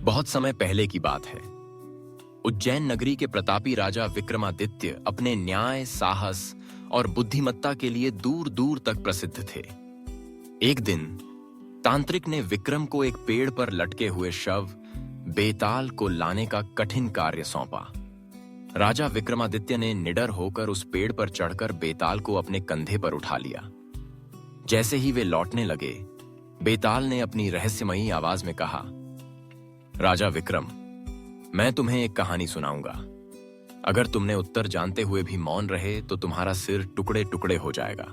बहुत समय पहले की बात है। उज्जैन नगरी के प्रतापी राजा विक्रमादित्य अपने न्याय, साहस और बुद्धिमत्ता के लिए दूर दूर तक प्रसिद्ध थे। एक दिन तांत्रिक ने विक्रम को एक पेड़ पर लटके हुए शव बेताल को लाने का कठिन कार्य सौंपा। राजा विक्रमादित्य ने निडर होकर उस पेड़ पर चढ़कर बेताल को अपने कंधे पर उठा लिया। जैसे ही वे लौटने लगे, बेताल ने अपनी रहस्यमयी आवाज में कहा, राजा विक्रम, मैं तुम्हें एक कहानी सुनाऊंगा। अगर तुमने उत्तर जानते हुए भी मौन रहे तो तुम्हारा सिर टुकड़े टुकड़े हो जाएगा।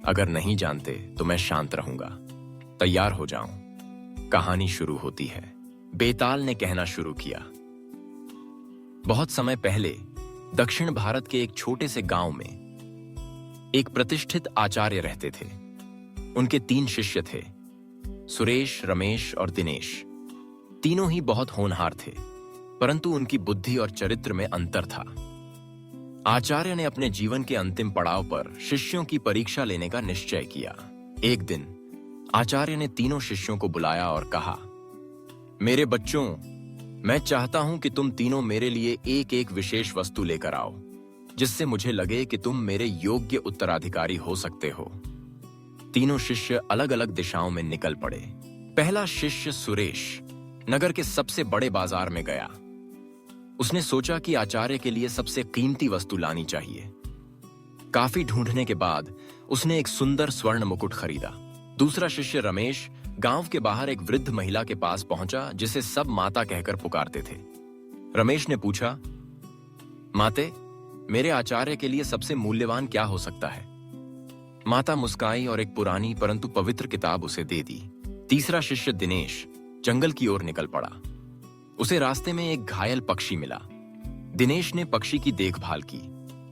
अगर नहीं जानते तो मैं शांत रहूंगा। तैयार हो जाऊं। कहानी शुरू होती है। बेताल ने कहना शुरू किया। बहुत समय पहले दक्षिण भारत के एक छोटे से गांव में एक प्रतिष्ठित आचार्य रहते थे। उनके 3 शिष्य थे, सुरेश, रमेश और दिनेश। तीनों ही बहुत होनहार थे, परंतु उनकी बुद्धि और चरित्र में अंतर था। आचार्य ने अपने जीवन के अंतिम पड़ाव पर शिष्यों की परीक्षा लेने का निश्चय किया। एक दिन आचार्य ने तीनों शिष्यों को बुलाया और कहा, मेरे बच्चों, मैं चाहता हूं कि तुम तीनों मेरे लिए एक एक विशेष वस्तु लेकर आओ, जिससे मुझे लगे कि तुम मेरे योग्य उत्तराधिकारी हो सकते हो। तीनों शिष्य अलग अलग दिशाओं में निकल पड़े। पहला शिष्य सुरेश नगर के सबसे बड़े बाजार में गया। उसने सोचा कि आचार्य के लिए सबसे कीमती वस्तु लानी चाहिए। काफी ढूंढने के बाद उसने एक सुंदर स्वर्ण मुकुट खरीदा। दूसरा शिष्य रमेश गांव के बाहर एक वृद्ध महिला के पास पहुंचा, जिसे सब माता कहकर पुकारते थे। रमेश ने पूछा, माते, मेरे आचार्य के लिए सबसे मूल्यवान क्या हो सकता है? माता मुस्काई और एक पुरानी परंतु पवित्र किताब उसे दे दी। तीसरा शिष्य दिनेश जंगल की ओर निकल पड़ा। उसे रास्ते में एक घायल पक्षी मिला। दिनेश ने पक्षी की देखभाल की,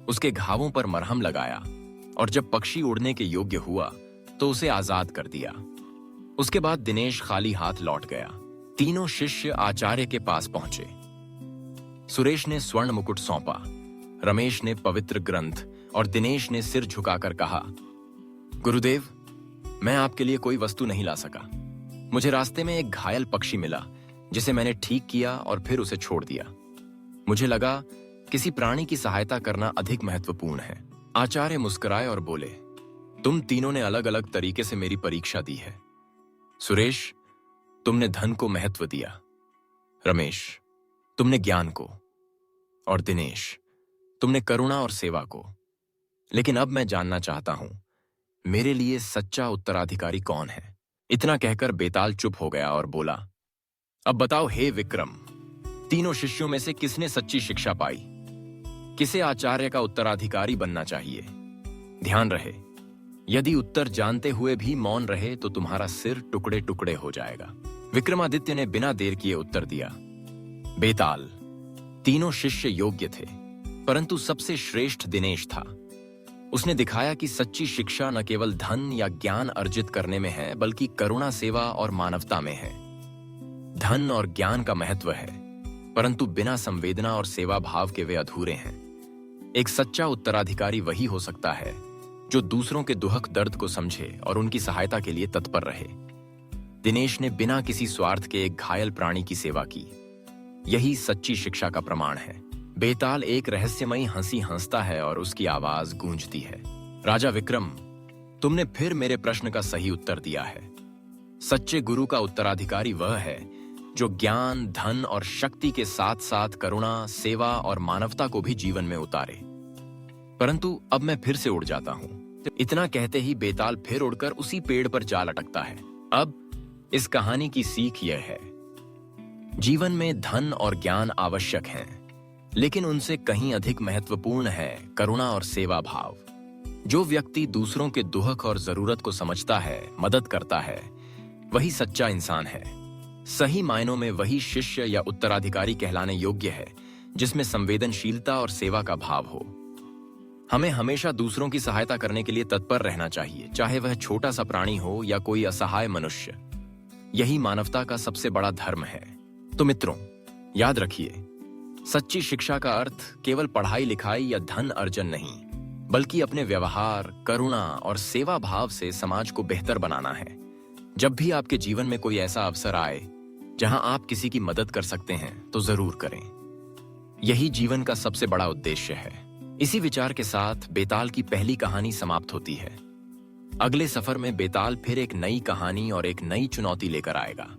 उसके घावों पर मरहम लगाया और जब पक्षी उड़ने के योग्य हुआ तो उसे आजाद कर दिया। उसके बाद दिनेश खाली हाथ लौट गया। तीनों शिष्य आचार्य के पास पहुंचे। सुरेश ने स्वर्ण मुकुट सौंपा, रमेश ने पवित्र ग्रंथ और दिनेश ने सिर झुकाकर कहा, गुरुदेव, मैं आपके लिए कोई वस्तु नहीं ला सका। मुझे रास्ते में एक घायल पक्षी मिला, जिसे मैंने ठीक किया और फिर उसे छोड़ दिया। मुझे लगा किसी प्राणी की सहायता करना अधिक महत्वपूर्ण है। आचार्य मुस्कुराए और बोले, तुम तीनों ने अलग अलग तरीके से मेरी परीक्षा दी है। सुरेश, तुमने धन को महत्व दिया। रमेश, तुमने ज्ञान को। और दिनेश, तुमने करुणा और सेवा को। लेकिन अब मैं जानना चाहता हूं, मेरे लिए सच्चा उत्तराधिकारी कौन है? इतना कहकर बेताल चुप हो गया और बोला, अब बताओ हे विक्रम, तीनों शिष्यों में से किसने सच्ची शिक्षा पाई? किसे आचार्य का उत्तराधिकारी बनना चाहिए? ध्यान रहे, यदि उत्तर जानते हुए भी मौन रहे तो तुम्हारा सिर टुकड़े टुकड़े हो जाएगा। विक्रमादित्य ने बिना देर किए उत्तर दिया, बेताल। तीनों शिष्य योग्य थे, परंतु सबसे श्रेष्ठ दिनेश था। उसने दिखाया कि सच्ची शिक्षा न केवल धन या ज्ञान अर्जित करने में है, बल्कि करुणा, सेवा और मानवता में है। धन और ज्ञान का महत्व है, परंतु बिना संवेदना और सेवा भाव के वे अधूरे हैं। एक सच्चा उत्तराधिकारी वही हो सकता है जो दूसरों के दुख दर्द को समझे और उनकी सहायता के लिए तत्पर रहे। दिनेश ने बिना किसी स्वार्थ के एक घायल प्राणी की सेवा की। यही सच्ची शिक्षा का प्रमाण है। बेताल एक रहस्यमयी हंसी हंसता है और उसकी आवाज गूंजती है। राजा विक्रम, तुमने फिर मेरे प्रश्न का सही उत्तर दिया है। सच्चे गुरु का उत्तराधिकारी वह है जो ज्ञान, धन और शक्ति के साथ साथ करुणा, सेवा और मानवता को भी जीवन में उतारे। परंतु अब मैं फिर से उड़ जाता हूं। इतना कहते ही बेताल फिर उड़कर उसी पेड़ पर जा लटकता है। अब इस कहानी की सीख यह है, जीवन में धन और ज्ञान आवश्यक हैं, लेकिन उनसे कहीं अधिक महत्वपूर्ण है करुणा और सेवा भाव। जो व्यक्ति दूसरों के दुख और जरूरत को समझता है, मदद करता है, वही सच्चा इंसान है। सही मायनों में वही शिष्य या उत्तराधिकारी कहलाने योग्य है, जिसमें संवेदनशीलता और सेवा का भाव हो। हमें हमेशा दूसरों की सहायता करने के लिए तत्पर रहना चाहिए, चाहे वह छोटा सा प्राणी हो या कोई असहाय मनुष्य। यही मानवता का सबसे बड़ा धर्म है। तो मित्रों, याद रखिए, सच्ची शिक्षा का अर्थ केवल पढ़ाई लिखाई या धन अर्जन नहीं, बल्कि अपने व्यवहार, करुणा और सेवा भाव से समाज को बेहतर बनाना है। जब भी आपके जीवन में कोई ऐसा अवसर आए जहां आप किसी की मदद कर सकते हैं तो जरूर करें। यही जीवन का सबसे बड़ा उद्देश्य है। इसी विचार के साथ बेताल की पहली कहानी समाप्त होती है। अगले सफर में बेताल फिर एक नई कहानी और एक नई चुनौती लेकर आएगा।